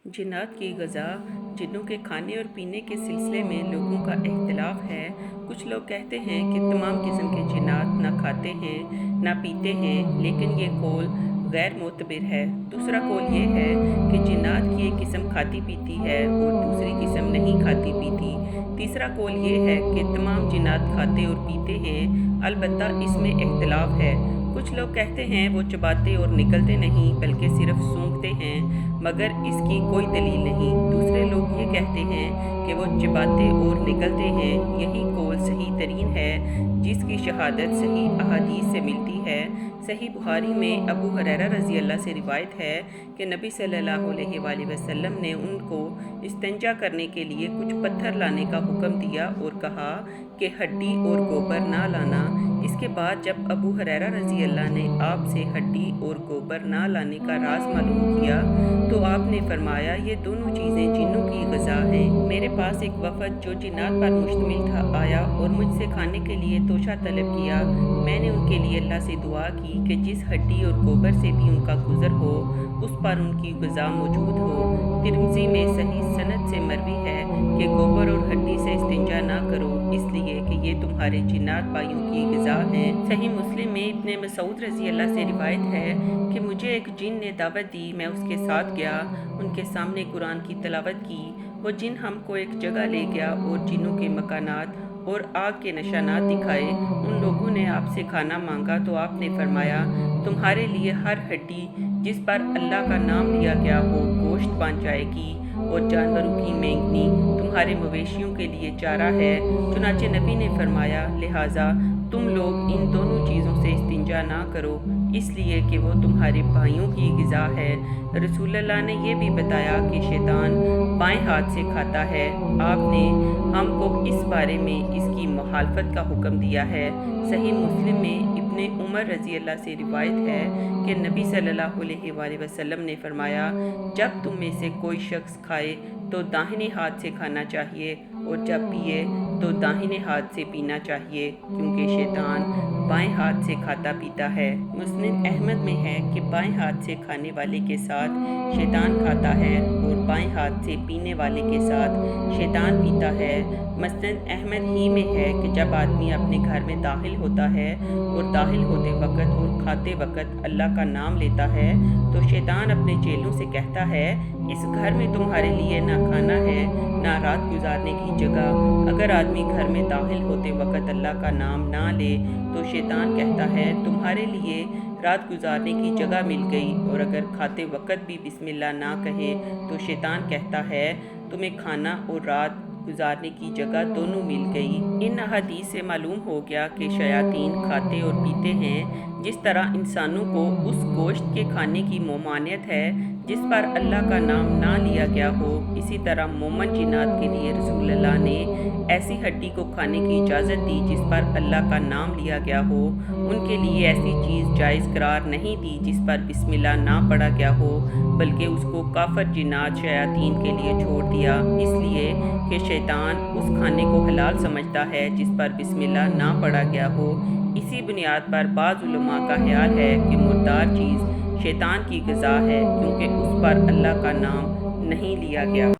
जिन्नात की ग़ज़ा। जिन्नों के खाने और पीने के सिलसिले में लोगों का इख्तिलाफ है। कुछ लोग कहते हैं कि तमाम किस्म के जिन्नात ना खाते हैं ना पीते हैं, लेकिन ये कौल गैर मोतबर है। दूसरा कौल ये है कि जिन्नात की एक किस्म खाती पीती है और दूसरी किस्म नहीं खाती पीती। तीसरा कौल ये है कि तमाम जिन्नात खाते और पीते हैं, अलबत्ता इसमें इख्तिलाफ है। कुछ लोग कहते हैं वो चबाते और निगलते नहीं बल्कि सिर्फ सूंघते हैं, मगर इसकी कोई दलील नहीं। दूसरे लोग ये कहते हैं कि वो चबाते और निगलते हैं। यही कौल सही तरीन है, जिसकी शहादत सही अहादीस से मिलती है। सही बुखारी में अबू हुरैरा रज़ी अल्लाह से रिवायत है कि नबी सल्लल्लाहु अलैहि वसल्लम ने उनको इस्तिंजा करने के लिए कुछ पत्थर लाने का हुक्म दिया और कहा कि हड्डी और गोबर ना लाना। इसके बाद जब अबू हुरैरा रज़ी अल्लाह ने आपसे हड्डी और गोबर ना लाने का राज मालूम किया तो आपने फरमाया, ये दोनों चीज़ें जिन्नों की ग़ज़ा हैं। मेरे पास एक वफ़द जो जिन्नात पर मुश्तमिल था आया और मुझसे खाने के लिए तोशा तलब किया। मैंने उनके लिए अल्लाह से दुआ की कि जिस हड्डी और गोबर से भी उनका गुज़र हो उस पर उनकी ग़ज़ा मौजूद हो। तिर्मिज़ी में सही सनद से मरवी है कि गोबर और हड्डी से इस्तिंजा ना करो, इसलिए कि ये तुम्हारे जिन्नात भाइयों की ग़ज़ा हैं। सही मुस्लिम में इब्ने मसूद रज़ी अल्लाह से रिवायत है कि मुझे एक जिन ने दावत दी, मैं उसके साथ गया, उनके सामने कुरान की तिलावत की। वो जिन हमको एक जगह ले गया और जिन्नों के मकानात और आग के निशानात दिखाए। उन लोगों ने आपसे खाना मांगा तो आपने फरमाया, तुम्हारे लिए हर हड्डी जिस पर अल्लाह का नाम लिया गया हो गोश्त बन जाएगी और जानवरों की मेंगनी तुम्हारे मवेशियों के लिए चारा है। चुनाचे नबी ने फरमाया, लिहाजा तुम लोग इन दोनों चीज़ों से इस्तिंजा ना करो, इसलिए कि वो तुम्हारे भाइयों की ग़िज़ा है। रसूलुल्लाह ने यह भी बताया कि शैतान बाएं हाथ से खाता है। आपने हमको इस बारे में इसकी मुखालफत का हुक्म दिया है। सही मुस्लिम में इब्ने उमर रज़ी अल्लाह से रिवायत है कि नबी सल्लल्लाहु अलैहि वसल्लम ने फरमाया, जब तुम में से कोई शख्स खाए तो दाहिने हाथ से खाना चाहिए और जब पिए तो दाहिने हाथ से पीना चाहिए, क्योंकि शैतान बाएं हाथ से खाता पीता है। मुस्लिम अहमद में है कि बाएं हाथ से खाने वाले के साथ शैतान खाता है और बाएं हाथ से पीने वाले के साथ शैतान पीता है। मुस्लिम अहमद ही में है कि जब आदमी अपने घर में दाखिल होता है और दाखिल होते वक़्त और खाते वक़्त अल्लाह का नाम लेता है तो शैतान अपने चेलों से कहता है, इस घर में तुम्हारे लिए ना खाना है ना रात गुजारने की जगह। अगर आदमी घर में दाखिल होते वक़्त अल्लाह का नाम ना ले तो शैतान कहता है, तुम्हारे लिए रात गुजारने की जगह मिल गई। और अगर खाते वक़्त भी बिस्मिल्लाह ना कहे तो शैतान कहता है, तुम्हें खाना और रात गुजारने की जगह दोनों मिल गई। इन अहादीस से मालूम हो गया कि शयातीन खाते और पीते हैं। जिस तरह इंसानों को उस गोश्त के खाने की ममानियत है जिस पर अल्लाह का नाम ना लिया गया हो, इसी तरह मोमन जिन्नात के लिए रसूलुल्लाह ने ऐसी हड्डी को खाने की इजाज़त दी जिस पर अल्लाह का नाम लिया गया हो। उनके लिए ऐसी चीज़ जायज़ करार नहीं दी जिस पर बिस्मिल्लाह ना पढ़ा गया हो, बल्कि उसको काफर जिन्नात शयातीन के लिए छोड़ दिया, इसलिए कि शैतान उस खाने को हलाल समझता है जिस पर बिस्मिल्लाह ना पढ़ा गया हो। इसी बुनियाद पर बाज़ उलमा का ख्याल है कि मुर्दार चीज़ शैतान की ग़िज़ा है, क्योंकि उस पर अल्लाह का नाम नहीं लिया गया।